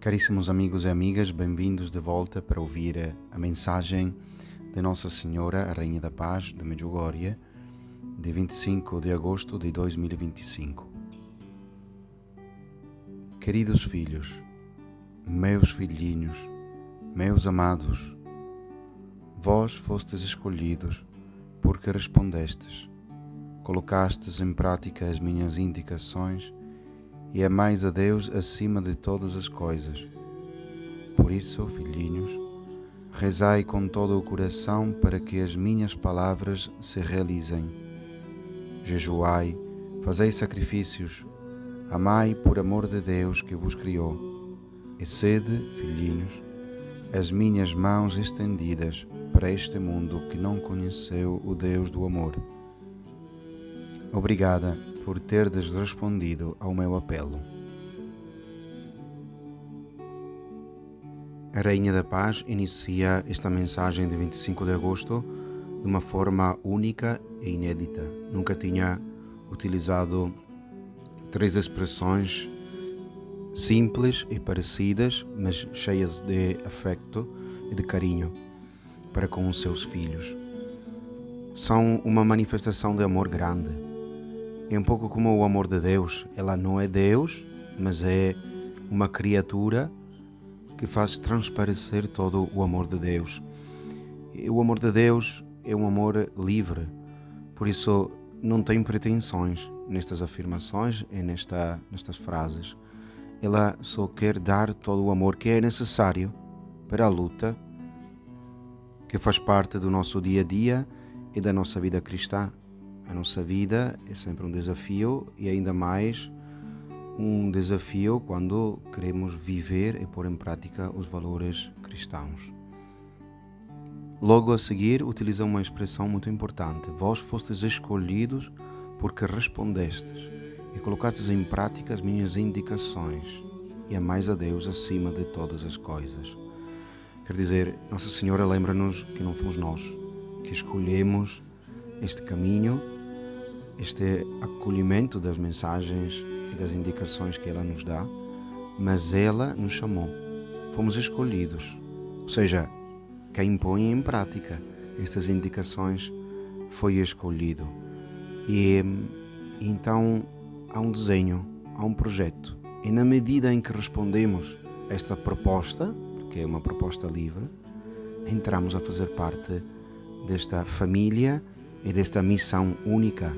Caríssimos amigos e amigas, bem-vindos de volta para ouvir a mensagem de Nossa Senhora, a Rainha da Paz de Medjugorje, de 25 de agosto de 2025. Queridos filhos, meus filhinhos, meus amados, vós fostes escolhidos porque respondestes, colocastes em prática as minhas indicações e amais a Deus acima de todas as coisas. Por isso, filhinhos, rezai com todo o coração para que as minhas palavras se realizem. Jejuai, fazei sacrifícios, amai por amor de Deus que vos criou, e sede, filhinhos, as minhas mãos estendidas para este mundo que não conheceu o Deus do amor. Obrigada por terdes respondido ao meu apelo. A Rainha da Paz inicia esta mensagem de 25 de agosto de uma forma única e inédita. Nunca tinha utilizado três expressões simples e parecidas, mas cheias de afeto e de carinho para com os seus filhos. São uma manifestação de amor grande. É um pouco como o amor de Deus. Ela não é Deus, mas é uma criatura que faz transparecer todo o amor de Deus. E o amor de Deus é um amor livre, por isso não tem pretensões nestas afirmações e nestas frases. Ela só quer dar todo o amor que é necessário para a luta, que faz parte do nosso dia a dia e da nossa vida cristã. A nossa vida é sempre um desafio e ainda mais um desafio quando queremos viver e pôr em prática os valores cristãos. Logo a seguir, utiliza uma expressão muito importante. Vós fostes escolhidos porque respondestes e colocastes em prática as minhas indicações e amais a Deus acima de todas as coisas. Quer dizer, Nossa Senhora lembra-nos que não fomos nós que escolhemos este caminho, este acolhimento das mensagens e das indicações que ela nos dá, mas ela nos chamou. Fomos escolhidos, ou seja, quem põe em prática estas indicações foi escolhido. E então há um desenho, há um projeto. E na medida em que respondemos a esta proposta, que é uma proposta livre, entramos a fazer parte desta família e desta missão única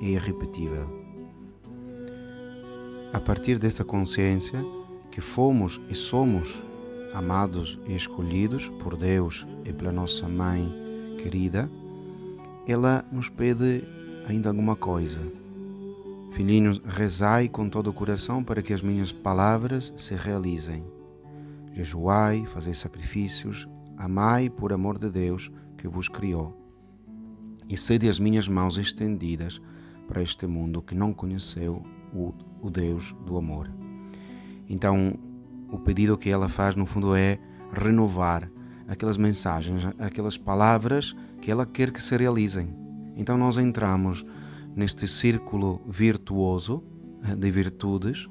e irrepetível. A partir desta consciência que fomos e somos amados e escolhidos por Deus e pela nossa Mãe querida, ela nos pede ainda alguma coisa. Filhinhos, rezai com todo o coração para que as minhas palavras se realizem. Jejuai, fazei sacrifícios, amai por amor de Deus que vos criou, e sede as minhas mãos estendidas para este mundo que não conheceu o Deus do amor. Então, o pedido que ela faz, no fundo, é renovar aquelas mensagens, aquelas palavras que ela quer que se realizem. Então, nós entramos neste círculo virtuoso de virtudes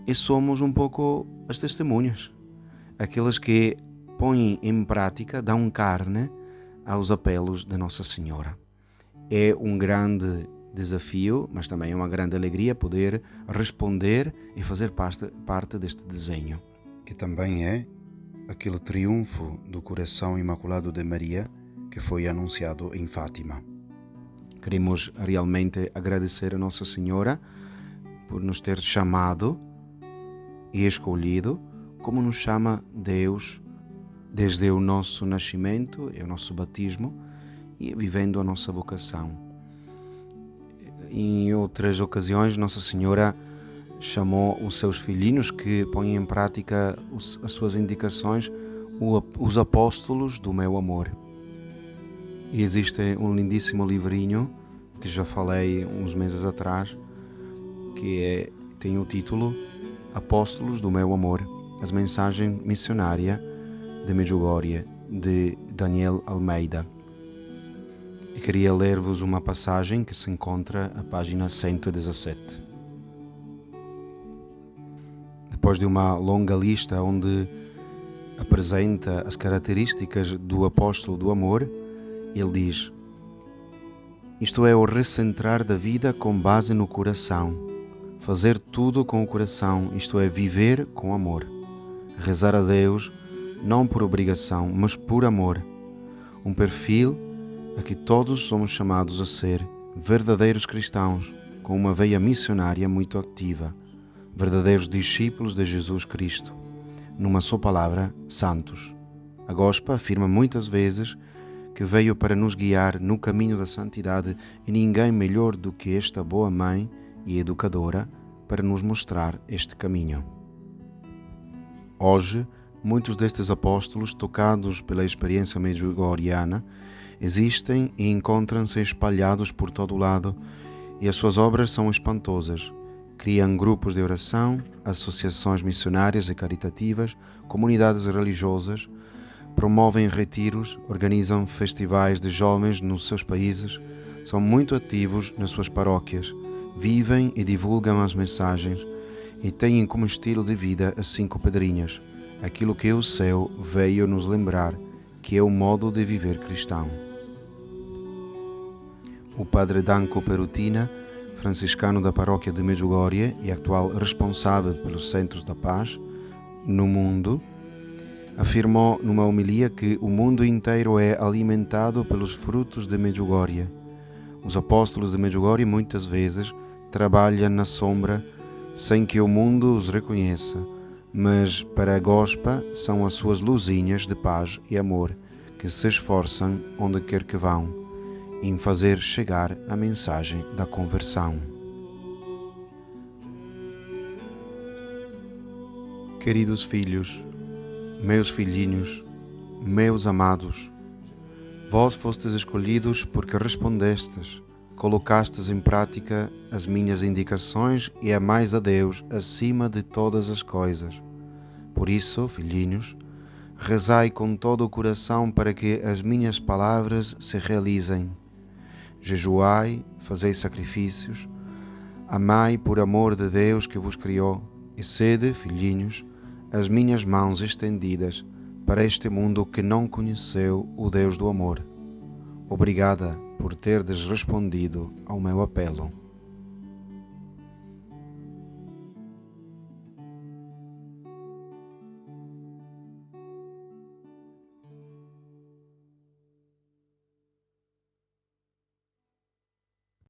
e somos um pouco as testemunhas, aquelas que põem em prática, dão carne aos apelos de Nossa Senhora. É um grande desafio, mas também é uma grande alegria poder responder e fazer parte deste desenho, que também é aquele triunfo do coração imaculado de Maria que foi anunciado em Fátima. Queremos realmente agradecer a Nossa Senhora por nos ter chamado e escolhido, como nos chama Deus desde o nosso nascimento e o nosso batismo e vivendo a nossa vocação. Em outras ocasiões, Nossa Senhora chamou os seus filhinhos que põem em prática as suas indicações, os apóstolos do meu amor. E existe um lindíssimo livrinho que já falei uns meses atrás, que tem o título Apóstolos do meu amor, as mensagens missionárias de Medjugorje, de Daniel Almeida. E queria ler-vos uma passagem que se encontra à página 117. depois de uma longa lista onde apresenta as características do apóstolo do amor, ele diz: isto é o recentrar da vida com base no coração, fazer tudo com o coração, isto é, viver com amor, rezar a Deus não por obrigação, mas por amor, um perfil a que todos somos chamados a ser verdadeiros cristãos, com uma veia missionária muito ativa, verdadeiros discípulos de Jesus Cristo, numa só palavra, santos. A Gospa afirma muitas vezes que veio para nos guiar no caminho da santidade e ninguém melhor do que esta boa mãe e educadora para nos mostrar este caminho. Hoje, muitos destes apóstolos, tocados pela experiência medjugorjiana, existem e encontram-se espalhados por todo o lado, e as suas obras são espantosas. Criam grupos de oração, associações missionárias e caritativas, comunidades religiosas, promovem retiros, organizam festivais de jovens nos seus países, são muito ativos nas suas paróquias, vivem e divulgam as mensagens e têm como estilo de vida as 5 pedrinhas, aquilo que o céu veio nos lembrar, que é o modo de viver cristão. O padre Danko Perutina, franciscano da paróquia de Medjugorje e atual responsável pelos Centros da Paz no mundo, afirmou numa homilia que o mundo inteiro é alimentado pelos frutos de Medjugorje. Os apóstolos de Medjugorje muitas vezes trabalham na sombra sem que o mundo os reconheça, mas para a Gospa são as suas luzinhas de paz e amor que se esforçam onde quer que vão, em fazer chegar a mensagem da conversão. Queridos filhos, meus filhinhos, meus amados, vós fostes escolhidos porque respondestes, colocastes em prática as minhas indicações e amais a Deus acima de todas as coisas. Por isso, filhinhos, rezai com todo o coração para que as minhas palavras se realizem. Jejuai, fazei sacrifícios, amai por amor de Deus que vos criou, e sede, filhinhos, as minhas mãos estendidas para este mundo que não conheceu o Deus do amor. Obrigada por terdes respondido ao meu apelo.